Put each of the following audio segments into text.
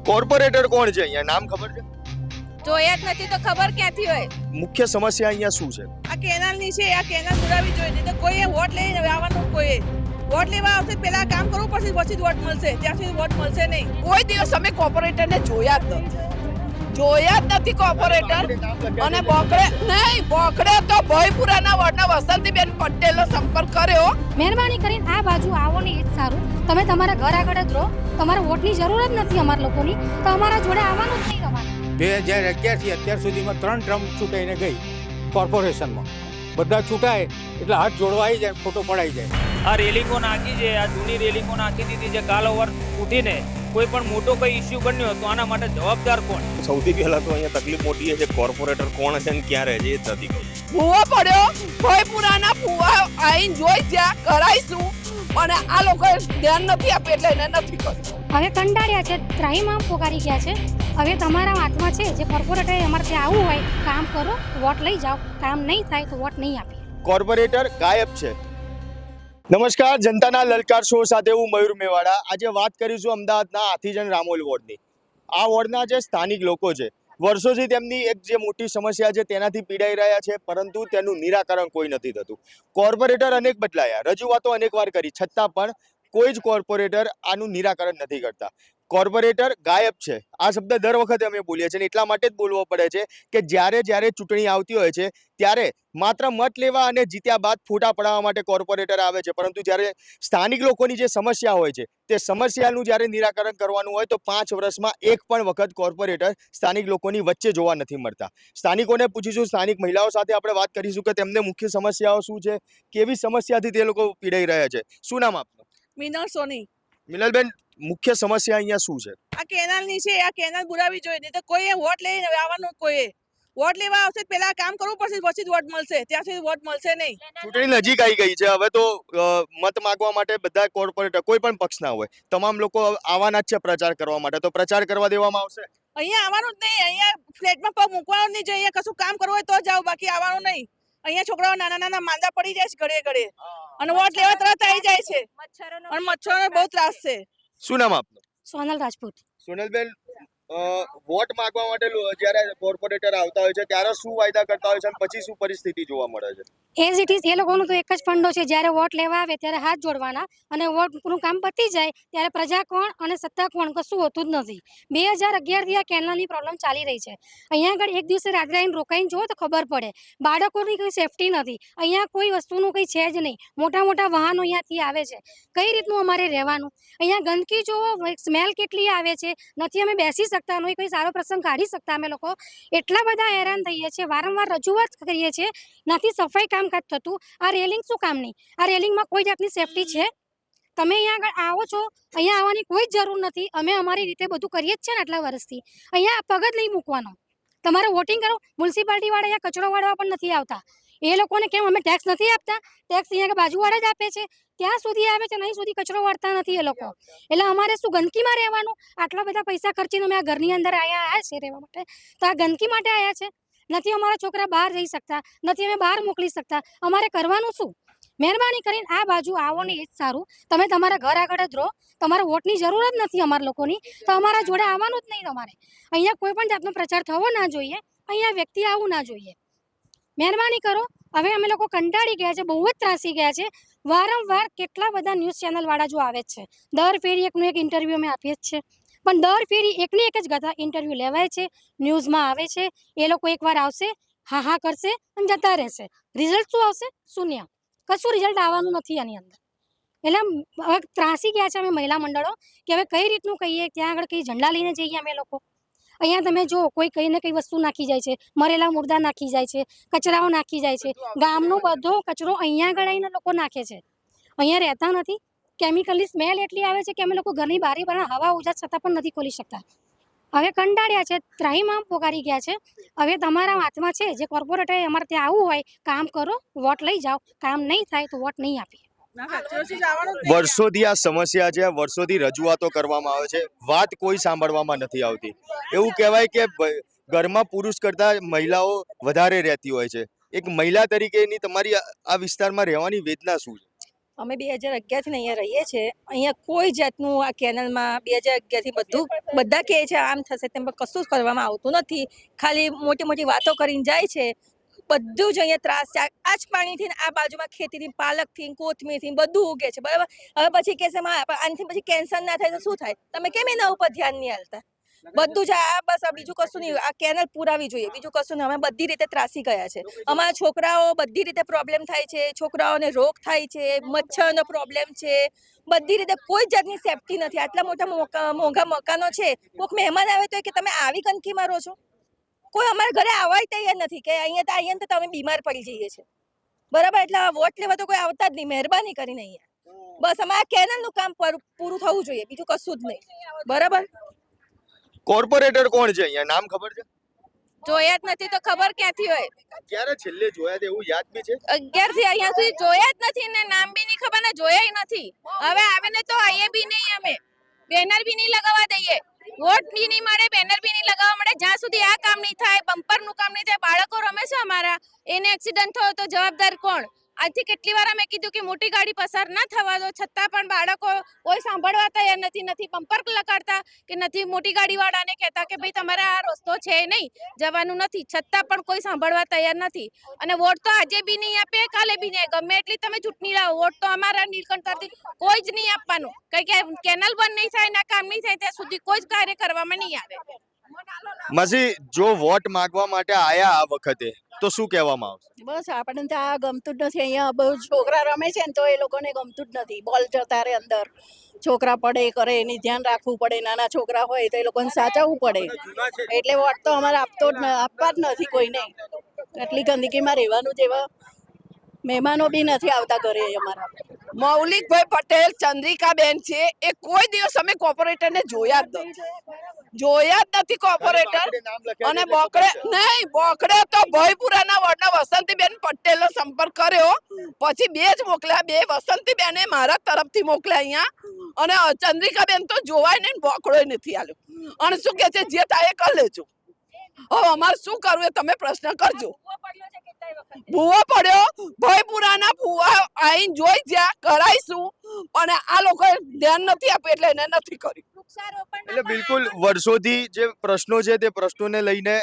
Corporator કોણ છે અહીંયા, નામ ખબર છે? જોયા જ નથી તો ખબર ક્યાંથી હોય? મુખ્ય સમસ્યા અહીંયા શું છે? આ કેનાલની છે, આ કેનાલ પુરાવી જોઈએ. નહીં તો કોઈએ વોટ લઈને આવવાનું, કોઈએ વોટ લેવા આવશે પેલા કામ કરવું પડશે, પછી જ વોટ મળશે. ત્યાં સુધી વોટ મળશે નહીં. કોઈ દિવસ અમે કોર્પોરેટરને જોયા જ નથી કોર્પોરેટર. અને બોકડે તો ભયપુરાના વોર્ડના વસંતીબેન પટેલનો સંપર્ક કર્યો. મહેરબાની કરીને આ બાજુ આવો ને એ જ સારું. તમે તમારા ઘર આગળ જ રહો, તમારે વોટની જરૂર જ નથી અમારા લોકોની, તો અમારા જોડે આવવાનું જ નહીં તમારે. 2011 થી અત્યાર સુધીમાં 3 ટર્મ ચૂંટાઈને ગઈ કોર્પોરેશનમાં. બધા ચૂંટાય એટલે હાથ જોડવા આવી જાય, ફોટો પડાઈ જાય. આ રેલિંગો નાખી છે, આ જૂની રેલિંગો નાખી દીધી છે. કાલ ઓવર ઉઠીને કોઈ પણ મોટો કોઈ ઇસ્યુ બન્યો તો આના માટે જવાબદાર કોણ? સૌથી પહેલા તો અહીંયા તકલીફ મોટી છે, કોર્પોરેટર કોણ છે અને ક્યાં રહે છે એ જ નથી ખબર. ભૂવો પડ્યો, ભયપુરાના ભૂવા આઈને જોઈ જ્યાં કરાઈશું, અને આ લોકોએ ધ્યાન નથી આપ્યું એટલે એને નથી કર્યું. હવે કંટાળ્યા છે, ત્રાહીમામ પોકારી ગયા છે. હવે તમારા હાથમાં છે, જે કોર્પોરેટરે અમારે ત્યાં આવવું હોય કામ કરો, વોટ લઈ જાઓ. કામ નહીં થાય તો વોટ નહીં આપીએ. કોર્પોરેટર ગાયબ છે. નમસ્કાર, જનતાના લલકાર શો સાથે હું મયુર મેવાડા. આજે વાત કરીશું અમદાવાદના હાથીજન રામોલ વોર્ડની. આ વોર્ડના જે સ્થાનિક લોકો છે, વર્ષોથી તેમની એક જે મોટી સમસ્યા છે તેનાથી પીડાઈ રહ્યા છે, પરંતુ તેનું નિરાકરણ કોઈ નથી થતું. કોર્પોરેટર અનેક બદલાયા, રજૂઆતો અનેકવાર કરી, છતાં પણ કોઈ જ કોર્પોરેટર આનું નિરાકરણ નથી કરતા. કોર્પોરેટર ગાયબ છે આ શબ્દ દર વખતે અમે બોલીએ છીએ, એટલા માટે જ બોલવો પડે છે કે જ્યારે ચૂંટણી આવતી હોય છે ત્યારે માત્ર મત લેવા અને જીત્યા બાદ ફોટા પડાવવા માટે કોર્પોરેટર આવે છે, પરંતુ જ્યારે સ્થાનિક લોકોની જે સમસ્યા હોય છે તે સમસ્યાનું જ્યારે નિરાકરણ કરવાનું હોય તો 5 વર્ષમાં એક પણ વખત કોર્પોરેટર સ્થાનિક લોકોની વચ્ચે જોવા નથી મળતા. સ્થાનિકોને પૂછીશું, સ્થાનિક મહિલાઓ સાથે આપણે વાત કરીશું કે તેમને મુખ્ય સમસ્યાઓ શું છે, કેવી સમસ્યાથી તે લોકો પીડાઈ રહ્યા છે. શું નામ આપનું? મિનલ સોની. મિનલબેન, મુખ્ય સમસ્યા અહીંયા શું છે? આ કેનાલની છે, આ કેનાલ પુરાવી જોઈએ. નહીં તો કોઈએ વોટ લઈને આવવાનું, કોઈએ વોટ લેવા આવશે પેલા કામ કરવું પડશે, પછી જ વોટ મળશે. ત્યાં સુધી વોટ મળશે નહીં. ચૂંટણી નજીક આવી ગઈ છે, હવે તો મત માંગવા માટે બધા કોર્પોરેટર કોઈ પણ પક્ષના હોય તમામ લોકો આવવાના જ છે પ્રચાર કરવા માટે, તો પ્રચાર કરવા દેવામાં આવશે? અહીંયા આવવાનું જ નહીં. અહીંયા ફ્લેટમાં પગ મૂકવાનું જ નહીં. અહીંયા કશું કામ કરવું હોય તો જાઓ, બાકી આવવાનું નહીં. અહીંયા છોકરાઓ નાના માંદા પડી જાય છે ઘડે અને વોટ લેવા તરત આવી જાય છે, અને મચ્છરોનો બહુ ત્રાસ છે. શું નામ આપનું? સોનલ રાજપૂત. સોનલબેન, વોટ માંગવા માટે જ્યારે કોર્પોરેટર આવતા હોય છે ત્યારે શું વાયદા કરતા હોય છે અને પછી શું પરિસ્થિતિ જોવા મળે છે? એઝ ઇટ ઇઝ એ લોકોનું તો એક જ ફંડો છે, જ્યારે વોટ લેવા આવે ત્યારે હાથ જોડવાના, અને વોટનું કામ પતી જાય ત્યારે પ્રજા કોણ અને સત્તા કોણ કશું હોતું જ નથી. 2011 થી આ કેનાલની પ્રોબ્લેમ ચાલી રહી છે. અહીંયા આગળ એક દિવસે રાત્રે આવીને રોકાઈને જુઓ તો ખબર પડે, બાળકોની કોઈ સેફટી નથી. અહીંયા કોઈ વસ્તુનું કંઈ છે જ નહીં. મોટા વાહનો અહીંયાથી આવે છે, કઈ રીતનું અમારે રહેવાનું? અહીંયા ગંદકી જુઓ, સ્મેલ કેટલી આવે છે, નથી અમે બેસી શકતા, નહીં કોઈ સારો પ્રસંગ કાઢી શકતા. અમે લોકો એટલા બધા હેરાન થઈએ છીએ, વારંવાર રજૂઆત કરીએ છીએ, નથી સફાઈ કામકાજ થતું. આ રેલિંગ શું કામની? આ રેલિંગમાં કોઈ જાતની સેફટી છે? તમે અહીંયા આગળ આવો છો, અહીંયા આવવાની કોઈ જ જરૂર નથી. અમે અમારી રીતે બધું કરીએ જ છે ને આટલા વર્ષથી. અહીંયા પગ જ નહીં મૂકવાનો. તમારે વોટિંગ કરો, મ્યુનિસિપાલિટી વાળા અહીંયા કચરો વાળવા પણ નથી આવતા. એ લોકોને કેમ અમે ટેક્સ નથી આપતા? ટેક્સ અહીંયા બાજુવાળા જ આપે છે, ત્યાં સુધી આવે છે, નહીં સુધી કચરો વાળતા નથી એ લોકો. એટલે અમારે શું ગંદકીમાં રહેવાનું? આટલા બધા પૈસા ખર્ચીને અમે આ ઘરની અંદર આવ્યા છે રહેવા માટે, તો આ ગંદકી માટે આવ્યા છે? નથી અમારા છોકરા બહાર જઈ શકતા, નથી અમે બહાર મોકલી શકતા. અમારે કરવાનું શું? મહેરબાની કરીને આ બાજુ આવો ને એ જ સારું. તમે તમારા ઘર આગળ જ રહો, તમારે વોટની જરૂર જ નથી અમારા લોકોની, તો અમારા જોડે આવવાનું જ નહીં તમારે. અહીંયા કોઈ પણ જાતનો પ્રચાર થવો ના જોઈએ, અહીંયા વ્યક્તિ આવવું ના જોઈએ. મહેરબાની કરો. હવે અમે લોકો કંટાળી ગયા છે, બહુ જ ત્રાસી ગયા છે. વારંવાર કેટલા બધા ન્યૂઝ ચેનલ વાળા જો આવે જ છે, દર ફેરી એકનું એક ઇન્ટરવ્યૂ અમે આપીએ જ છે, પણ દર ફેરી એકની એક જ ગાથા ઇન્ટરવ્યૂ લેવાય છે, ન્યૂઝમાં આવે છે. એ લોકો એકવાર આવશે, હા કરશે અને જતા રહેશે. રિઝલ્ટ શું આવશે? શૂન્ય. કશું રિઝલ્ટ આવવાનું નથી આની અંદર. એટલે હવે ત્રાસી ગયા છે અમે મહિલા મંડળો કે હવે કઈ રીતનું કહીએ, ત્યાં આગળ કઈ ઝંડા લઈને જઈએ અમે લોકો. અહીંયા તમે જો કોઈ કઈ ને કઈ વસ્તુ નાખી જાય છે, મરેલા મુર્દા નાખી જાય છે, કચરાઓ નાખી જાય છે, ગામનો બધો કચરો અહીંયા આગળ આવીને લોકો નાખે છે. અહીંયા રહેતા નથી. કેમિકલની સ્મેલ એટલી આવે છે કે અમે લોકો ઘરની બારી પર હવા ઉજાસ છતાં પણ નથી ખોલી શકતા. હવે કંટાળ્યા છે, ત્રાહીમામ પોકારી ગયા છે. હવે તમારા હાથમાં છે, જે કોર્પોરેટરે અમારે ત્યાં આવવું હોય કામ કરો, વોટ લઈ જાઓ. કામ નહીં થાય તો વોટ નહીં આપીએ. વર્ષોથી આ સમસ્યા છે, વર્ષોથી રજૂઆતો કરવામાં આવે છે, વાત કોઈ સાંભળવામાં નથી આવતી. એવું કહેવાય કે ઘરમાં પુરુષ કરતા મહિલાઓ વધારે રહેતી હોય છે. એક મહિલા તરીકેની તમારી આ વિસ્તારમાં રહેવાની વેદના શું છે? અમે 2011 થી અહીંયા રહીએ છીએ. અહીંયા કોઈ જાતનું આ કેનલમાં 2011 થી બધા કહે છે આમ થશે તેમ, પણ કશું જ કરવામાં આવતું નથી. ખાલી મોટી મોટી વાતો કરીને જાય છે. બધું જ અહીંયા ત્રાસ છે. આ જ પાણીથી આ બાજુમાં ખેતીથી પાલકથી કોથમીરથી બધું ઉગે છે, બરાબર. હવે પછી કહેશે આનાથી પછી કેન્સર ના થાય તો શું થાય? તમે કેમ એના ઉપર ધ્યાન નહીં આપતા? બધું જ આ બસ આ બીજું કશું નહીં. આ કેનલ પુરાવી જોઈએ, બીજું કશું નહીં. અમે બધી રીતે ત્રાસી ગયા છે. અમારા છોકરાઓ બધી રીતે પ્રોબ્લેમ થાય છે, છોકરાઓને રોગ થાય છે, મચ્છરનો પ્રોબ્લેમ છે, બધી રીતે કોઈ જાતની સેફટી નથી. આટલા મોટા મોંઘા મકાનો છે, કોઈક મહેમાન આવે તો કે તમે આવી ગંદકીમાં રહો છો. કોઈ અમારા ઘરે આવવાય તૈયાર નથી કે અહીંયા તો તમે બીમાર પડી જઈએ છે, બરાબર. એટલે વોટ લેવા તો કોઈ આવતા જ નહીં. મહેરબાની કરીને અહીંયા બસ અમારા કેનલનું કામ પૂરું થવું જોઈએ, બીજું કશું જ નહીં, બરાબર. કોર્પોરેટર કોણ છે અહીંયા, નામ ખબર છે? જોયા જ નથી તો ખબર ક્યાંથી હોય? ક્યારે છેલ્લે જોયા તે એવું યાદ બી છે? 11 થી અહીંયા સુધી જોયા જ નથી ને નામ બી નહીં ખબર ને જોયા નથી. હવે આવે ને તો આઈએ બી નહીં, અમે બેનર બી નહીં લગાવવા દઈએ, વોટ બી નહીં મળે, બેનર બી નહીં લગાવવા મળે. જ્યાં સુધી આ કામ નહીં થાય, બમ્પરનું કામ નહીં થાય, બાળકો રમે છે અમારા, એને એક્સિડન્ટ થયો તો જવાબદાર કોણ? આજથી કેટલી વાર અમે કીધું કે મોટી ગાડી પસાર ના થવા દો, છતાં પણ બાળકો કોઈ સાંભળવા તૈયાર નથી બમ્પર લગાડતા કે નથી મોટી ગાડીવાળાને કહેતા કે ભાઈ તમારે આ રસ્તો છે નહીં, જવાનું નથી, છતાં પણ કોઈ સાંભળવા તૈયાર નથી. અને વોટ તો આજે બી નહીં આપે, કાલે બી નહીં. ગમે એટલી તમે ચૂંટણી લાવો, વોટ તો અમારા નીલકંઠથી કોઈ જ નહીં આપવાનું. કારણ કે કેનલ બંધ નહીં થાય ને કામ નહીં થાય ત્યાં સુધી કોઈ જ કાર્ય કરવામાં નહીં આવે. મસી, જો વોટ માંગવા માટે આયા આ વખતે તો શું કહેવામાં આવશે? બસ આપણને તો આ ગમતું જ નથી. અહીંયા બહુ છોકરા રમે છે ને તો એ લોકોને ગમતું જ નથી. બોલ જતા રહે અંદર, છોકરા પડે કરે એની ધ્યાન રાખવું પડે. નાના છોકરા હોય તો એ લોકોને સાચવવું પડે. એટલે વોટ તો અમારે આપવા જ નથી કોઈને. એટલી ગંદકીમાં રહેવાનું જેવા મહેમાનો બી નથી આવતા ઘરે અમારા. મૌલિકભાઈ પટેલ, ચંદ્રિકાબેન છે, એ કોઈ દિવસ અમે કોર્પોરેટરને જોયા જ નથી કોર્પોરેટર. અને બોકડે તો ભયપુરાના વોર્ડના વસંતીબેન પટેલનો સંપર્ક કર્યો, પછી 2 જ મોકલ્યા. 2 વસંતીબેને મારા તરફથી મોકલ્યા અહીંયા, અને ચંદ્રિકાબેન તો જોવાય નહીં, બોકડો નથી આલ્યો. અને શું કે છે જે થાય એ કરી લેજો. હવે અમારે શું કરવું એ તમે પ્રશ્ન કરજો. ભૂવો પડ્યો, ભયપુરાના ભૂવા આઈને જોઈ જ્યાં કરાઈશું, પણ આ લોકોએ ધ્યાન નથી આપ્યું એટલે એને નથી કર્યું. એટલે બિલકુલ વર્ષોથી જે પ્રશ્નો છે તે પ્રશ્નોને લઈને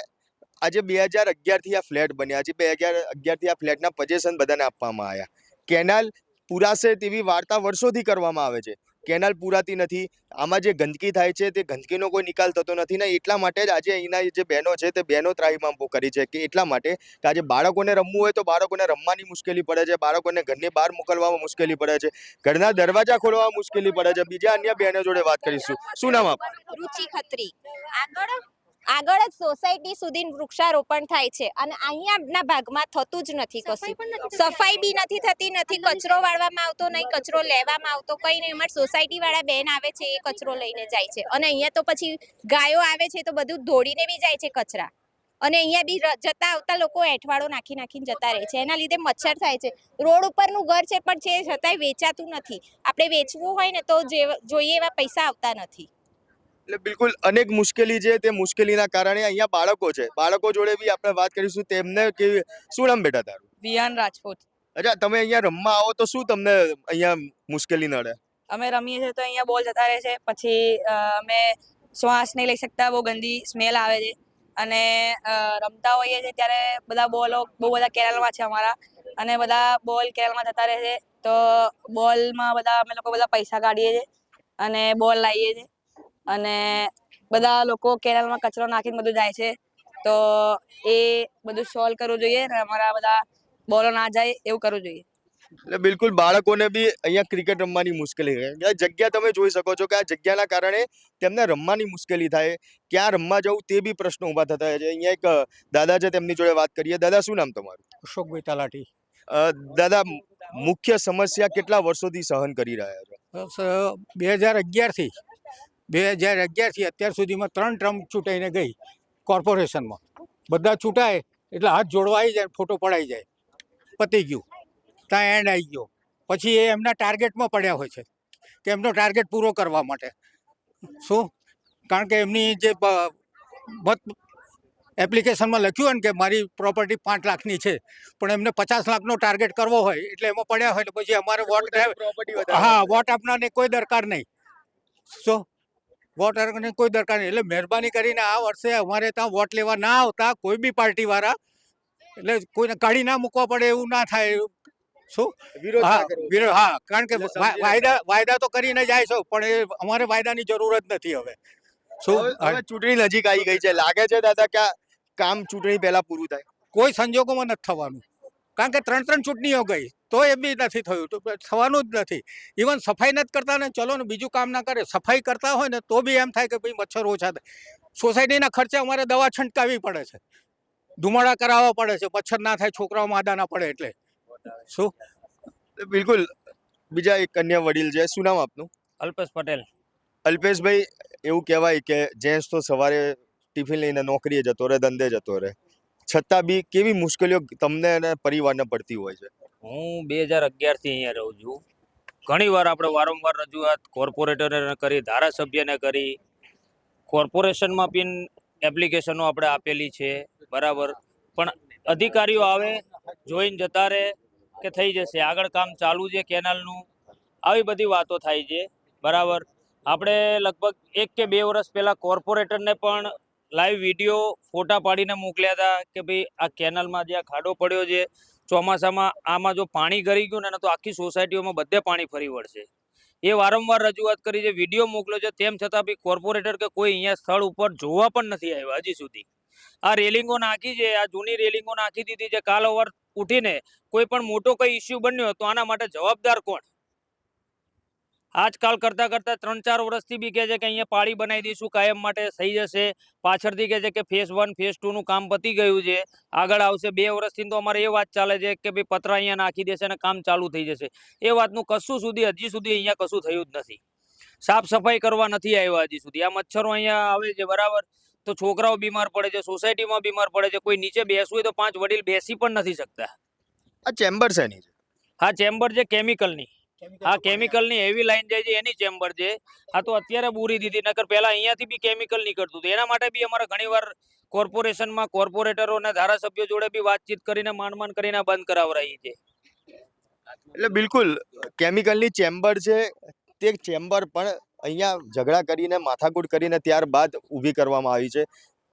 આજે 2011 થી આ ફ્લેટ બન્યા છે. 2011 થી આ ફ્લેટના પોઝેશન બધાને આપવામાં આવ્યા. કેનાલ પૂરાશે તેવી વાર્તા વર્ષોથી કરવામાં આવે છે, કેનાલ પૂરાતી નથી. આમાં જે ગંદકી થાય છે તે ગંદકીનો કોઈ નિકાલ થતો નથી ને એટલા માટે જ આજે અહીંના જે બહેનો છે તે બહેનો ત્રાહિમામ કરી છે કે એટલા માટે કે આજે બાળકોને રમવું હોય તો બાળકોને રમવાની મુશ્કેલી પડે છે, બાળકોને ઘરની બહાર મોકલવામાં મુશ્કેલી પડે છે, ઘરના દરવાજા ખોલવામાં મુશ્કેલી પડે છે. બીજા અન્ય બહેનો જોડે વાત કરીશું. શું નામ આપ? રુચિ ખત્રી. આગળ જ સોસાયટી સુધી વૃક્ષારોપણ થાય છે અને અહીંયાના ભાગમાં થતું જ નથી કશું. સફાઈ બી નથી થતી, નથી કચરો વાળવામાં આવતો, નહીં કચરો લેવામાં આવતો, કઈ નહીં. અમારી સોસાયટી વાળા બેન આવે છે એ કચરો લઈને જાય છે અને અહીંયા તો પછી ગાયો આવે છે તો બધું ધોડીને બી જાય છે કચરા. અને અહીંયા બી જતા આવતા લોકો એઠવાડો નાખીને જતા રહે છે. એના લીધે મચ્છર થાય છે. રોડ ઉપરનું ઘર છે પણ છે છતાંય વેચાતું નથી. આપણે વેચવું હોય ને તો જોઈએ એવા પૈસા આવતા નથી. એટલે બિલકુલ અનેક મુશ્કેલી છે. તે મુશ્કેલીના કારણે અહીંયા બાળકો છે, બાળકો જોડે બી આપણે વાત કરીશું. તેમને કે શું નામ બેટા તારું? વિયાન રાજપૂત. અચ્છા, તમે અહીંયા રમવા આવો તો શું તમને અહીંયા મુશ્કેલી નડે? અમે રમીએ છીએ તો અહીંયા બોલ જતા રહે છે, પછી અમે શ્વાસ નહીં લઈ શકતા, બહુ ગંદી સ્મેલ આવે છે. અને રમતા હોઈએ છીએ ત્યારે બધા બોલો બહુ બધા કેરલમાં છે અમારા, અને બધા બોલ કેરલમાં જતા રહે છે. તો બોલમાં બધા અમે લોકો બધા પૈસા કાઢીએ છીએ અને બોલ લાવીએ છીએ, અને બધા લોકો કેરલમાં કચરો નાખીને બધું જાય છે. તો એ બધું સોલ્વ કરવું જોઈએ અને અમારા બધા બોલો ના જાય એવું કરવું જોઈએ. એટલે બિલકુલ બાળકોને બી અહીંયા ક્રિકેટ રમવાની મુશ્કેલી થાય. જગ્યા તમે જોઈ શકો છો કે આ જગ્યાના કારણે તેમને રમવાની મુશ્કેલી થાય, ક્યાં રમવા જવું તે બી પ્રશ્નો ઊભા થતા હોય છે. અહીંયા એક દાદા છે, તેમની જોડે વાત કરીએ. દાદા, શું નામ તમારું? અશોકભાઈ તલાટી. દાદા, મુખ્ય સમસ્યા કેટલા વર્ષોથી સહન કરી રહ્યા છો? બસ 2011 થી અત્યાર સુધીમાં 3 ટર્મ ચૂંટાઈને ગઈ કોર્પોરેશનમાં. બધા ચૂંટાય એટલે હાથ જોડવા આવી જાય, ફોટો પડાઈ જાય, પતી ગયું, ત્યાં એન્ડ આવી ગયો. પછી એ એમના ટાર્ગેટમાં પડ્યા હોય છે કે એમનો ટાર્ગેટ પૂરો કરવા માટે શું, કારણ કે એમની જે મત એપ્લિકેશનમાં લખ્યું હોય ને કે મારી પ્રોપર્ટી 5 લાખની છે, પણ એમને 50 લાખનો ટાર્ગેટ કરવો હોય એટલે એમાં પડ્યા હોય તો પછી અમારે વોટ હા વોટ આપનારને કોઈ દરકાર નહીં. શું વોટ આપનારને કોઈ દરકાર નહીં. એટલે મહેરબાની કરીને આ વર્ષે અમારે ત્યાં વોટ લેવા ના આવતા કોઈ બી પાર્ટીવાળા, એટલે કોઈને કાઢી ના મૂકવા પડે એવું ના થાય. શું વિરોધ હા ના કરવો. હા, કારણ કે એટલે સમજી વાયદા તો કરીને જાય છે, પણ એ અમારે વાયદાની જરૂર જ નથી હવે. હવે ચૂંટણી નજીક આવી ગઈ છે, લાગે છે દાદા કે આ કામ ચૂંટણી પહેલા પૂરું થાય? કોઈ સંજોગોમાં નથી થવાનું, કારણ કે 3 ચૂંટણીઓ ગઈ તો એ બી નથી થયું, તો થવાનું જ નથી. ઇવન સફાઈ નથી કરતા ને, ચલો ને બીજું કામ ના કરે, સફાઈ કરતા હોય ને તો બી એમ થાય કે ભાઈ મચ્છર ઓછા થાય. સોસાયટીના ખર્ચે અમારે દવા છંટકાવવી પડે છે, ધુમાડા કરાવવા પડે છે, મચ્છર ના થાય, છોકરાઓ માદા ના પડે એટલે. શું બિલકુલ. બીજા એક અન્ય વડીલ છે, શું નામ આપનું? અલ્પેશ પટેલ. અલ્પેશભાઈ, એવું કહેવાય કે જેન્ટ્સ તો સવારે ટિફિન લઈને નોકરીએ જતો રહે, ધંધે જતો રહે, છતાં બી કેવી મુશ્કેલીઓ તમને અને પરિવારને પડતી હોય છે? હું 2011 થી અહીંયા રહું છું. ઘણી વાર આપણે વારંવાર રજૂઆત કોર્પોરેટરને કરી, ધારાસભ્યને કરી, કોર્પોરેશનમાં બી એપ્લિકેશનો આપણે આપેલી છે, બરાબર. પણ અધિકારીઓ આવે, જોઈને જતા રહે કે થઈ જશે, આગળ કામ ચાલુ છે કેનાલનું, આવી બધી વાતો થાય છે, બરાબર. આપણે લગભગ 1 કે 2 વર્ષ પહેલાં કોર્પોરેટરને પણ લાઈવ વિડીયો ફોટા પાડીને મોકલ્યા હતા કે ભાઈ આ કેનાલમાં જે આ ખાડો પડ્યો છે, ચોમાસામાં આમાં જો પાણી ગરી ગયું ને તો આખી સોસાયટીઓમાં બધે પાણી ફરી વળશે. એ વારંવાર રજૂઆત કરી છે, વિડીયો મોકલ્યો છે, તેમ છતાં બી કોર્પોરેટર કે કોઈ અહીંયા સ્થળ ઉપર જોવા પણ નથી આવ્યા હજી સુધી. આ રેલિંગો નાખી છે, આ જૂની રેલિંગો નાખી દીધી છે, કાલ ઓવર ઉઠીને કોઈ પણ મોટો કોઈ ઇસ્યુ બન્યો તો આના માટે જવાબદાર કોણ? આજકાલ કરતાં 3-4 વર્ષથી બી કહે છે કે અહીંયા પાળી બનાવી દઈશું, કાયમ માટે થઈ જશે. પાછળથી કહે છે કે ફેઝ 1 ફેઝ 2 નું કામ પતી ગયું છે, આગળ આવશે. 2 વર્ષથી તો અમારે એ વાત ચાલે છે કે ભાઈ પતરા અહીંયા નાખી દેશે અને કામ ચાલુ થઈ જશે. એ વાતનું કશું હજી સુધી અહીંયા કશું થયું જ નથી. સાફ સફાઈ કરવા નથી આવ્યા હજી સુધી. આ મચ્છરો અહીંયા આવે છે, બરાબર, તો છોકરાઓ બીમાર પડે છે, સોસાયટીમાં બીમાર પડે છે. કોઈ નીચે બેસવું હોય તો 5 વડીલ બેસી પણ નથી શકતા. આ ચેમ્બર છે ની? હા, ચેમ્બર છે કેમિકલની. હા, કેમિકલની હેવી લાઈન જાય છે, એની ચેમ્બર છે. હા, તો અત્યારે પૂરી દીધી, નકર પહેલા અહીંયાથી બી કેમિકલ નીકળતું હતું. એના માટે બી અમારે ઘણીવાર કોર્પોરેશનમાં કોર્પોરેટરો અને ધારાસભ્યો જોડે બી વાતચીત કરીને માંડ કરીને બંધ કરાવરાઈ છે. એટલે બિલકુલ કેમિકલની ચેમ્બર છે, તે ચેમ્બર પણ અહીંયા ઝઘડા કરીને, માથાકૂટ કરીને ત્યારબાદ ઊભી કરવામાં આવી છે.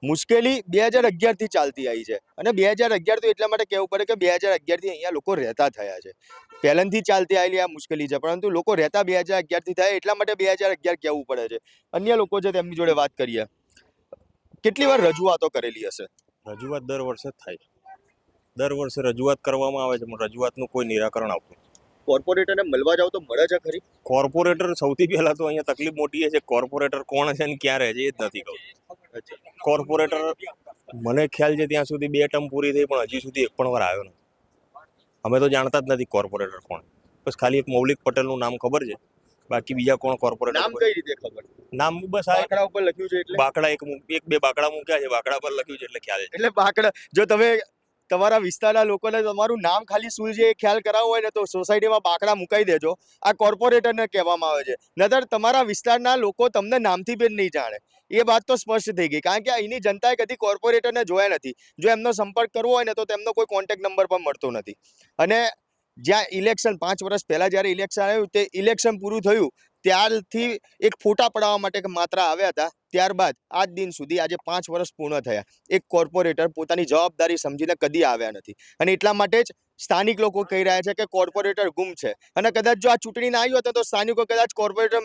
મુશ્કેલી 2011 થી ચાલતી આવી છે, અને 2011 તો એટલા માટે કહેવું પડે કે 2011 થી અહીંયા લોકો રહેતા થયા છે. પહેલાંથી ચાલતી આવેલી આ મુશ્કેલી છે, પરંતુ લોકો રહેતા 2011 થી થયા એટલા માટે 2011 કહેવું પડે છે. અન્ય લોકો છે તેમની જોડે વાત કરીએ. કેટલી વાર રજૂઆતો કરેલી હશે? રજૂઆત દર વર્ષે જ થાય. દર વર્ષે રજૂઆત કરવામાં આવે છે, પણ રજૂઆતનું કોઈ નિરાકરણ આવતું નથી. કોર્પોરેટરને મળવા જાવ તો મળે છે ખરી? કોર્પોરેટર સૌથી પહેલા તો અહીંયા તકલીફ મોટી એ છે, કોર્પોરેટર કોણ છે ને ક્યાં રહે છે એ જ નથી ખબર. કોર્પોરેટર મને ખ્યાલ છે ત્યાં સુધી 2 ટર્મ પૂરી થઈ, પણ હજી સુધી એક પણ વાર આવ્યો નથી. અમે તો જાણતા જ નથી કોર્પોરેટર કોણ. બસ ખાલી એક મૌલિક પટેલનું નામ ખબર છે, બાકી બીજા કોણ કોર્પોરેટર? નામ કઈ રીતે ખબર? નામ બસ આ બાકડા ઉપર લખ્યું છે એટલે? બાકડા એક બે બાકડા મૂક્યા છે, બાકડા પર લખ્યું છે એટલે ખ્યાલ છે. એટલે બાકડા, જો તમે તમારા વિસ્તારના લોકોને તમારું નામ ખાલી શું છે એ ખ્યાલ કરાવવો હોય ને તો સોસાયટીમાં બાકડા મુકાઈ દેજો. આ કોર્પોરેટરને કહેવામાં આવે છે, નતર તમારા વિસ્તારના લોકો તમને નામથી બી નહીં જાણે. એ વાત તો સ્પષ્ટ થઈ ગઈ, કારણ કે અહીંની જનતાએ કદી કોર્પોરેટરને જોયા નથી. જો એમનો સંપર્ક કરવો હોય ને તો તેમનો કોઈ કોન્ટેક્ટ નંબર પણ મળતો નથી. અને જ્યાં ઇલેક્શન 5 વર્ષ પહેલા જ્યારે ઇલેક્શન આવ્યું, તે ઇલેક્શન પૂરું થયું ત્યારથી એક ફોટા પડાવવા માટે માત્ર આવ્યા હતા. ત્યારબાદ આજ દિન સુધી આજે 5 વર્ષ પૂર્ણ થયા, એક કોર્પોરેટર પોતાની જવાબદારી સમજીને કદી આવ્યા નથી. અને એટલા માટે જ સ્થાનિક લોકો કહી રહ્યા છે કે કોર્પોરેટર ગુમ છે. અને કદાચ જો આ ચૂંટણી ના આવી હોત તો સ્થાનિકો કદાચ કોર્પોરેટર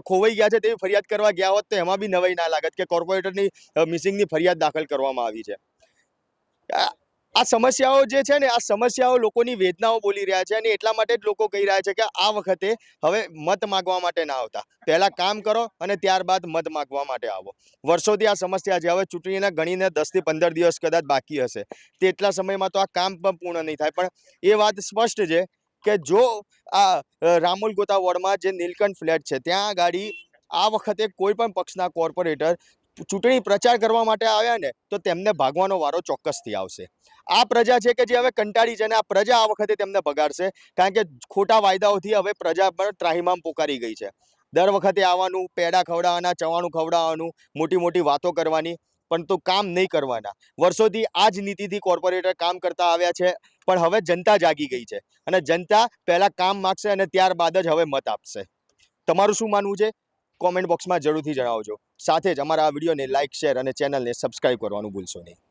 ખોવાઈ ગયા છે તેવી ફરિયાદ કરવા ગયા હોત તો એમાં બી નવાઈ ના લાગત કે કોર્પોરેટરની મિસિંગની ફરિયાદ દાખલ કરવામાં આવી છે. આ સમસ્યાઓ જે છે ને, આ સમસ્યાઓ લોકોની વેદનાઓ બોલી રહ્યા છે, અને એટલા માટે જ લોકો કહી રહ્યા છે કે આ વખતે હવે મત માગવા માટે ના આવતા, પહેલા કામ કરો અને ત્યારબાદ મત માગવા માટે આવો. વર્ષોથી આ સમસ્યા છે. હવે ચૂંટણીને ગણીને 10 થી 15 દિવસ કદાચ બાકી હશે, તેટલા સમયમાં તો આ કામ પણ પૂર્ણ નહીં થાય. પણ એ વાત સ્પષ્ટ છે કે જો આ રામોલ ગોતા વોર્ડમાં જે નીલકંઠ ફ્લેટ છે ત્યાં ગાડી આ વખતે કોઈ પણ પક્ષના કોર્પોરેટર ચૂંટણી પ્રચાર કરવા માટે આવ્યા ને તો તેમને ભાગવાનો વારો ચોક્કસથી આવશે. આ પ્રજા છે કે જે હવે કંટાળી છે, અને આ પ્રજા આ વખતે તેમને બગાડશે, કારણ કે ખોટા વાયદાઓથી હવે પ્રજા પણ ત્રાહિમામ પોકારી ગઈ છે. દર વખતે આવવાનું, પેડા ખવડાવવાના, ચવાણું ખવડાવવાનું, મોટી મોટી વાતો કરવાની, પણ તો કામ નહીં કરવાના. વર્ષોથી આ જ નીતિથી કોર્પોરેટર કામ કરતા આવ્યા છે, પણ હવે જનતા જાગી ગઈ છે અને જનતા પહેલા કામ માગશે અને ત્યારબાદ જ હવે મત આપશે. તમારું શું માનવું છે? કોમેન્ટ બોક્સમાં જરૂરથી જણાવજો. સાથે જ અમારા આ વિડીયોને લાઇક, શેર અને ચેનલને સબસ્ક્રાઇબ કરવાનું ભૂલશો નહીં.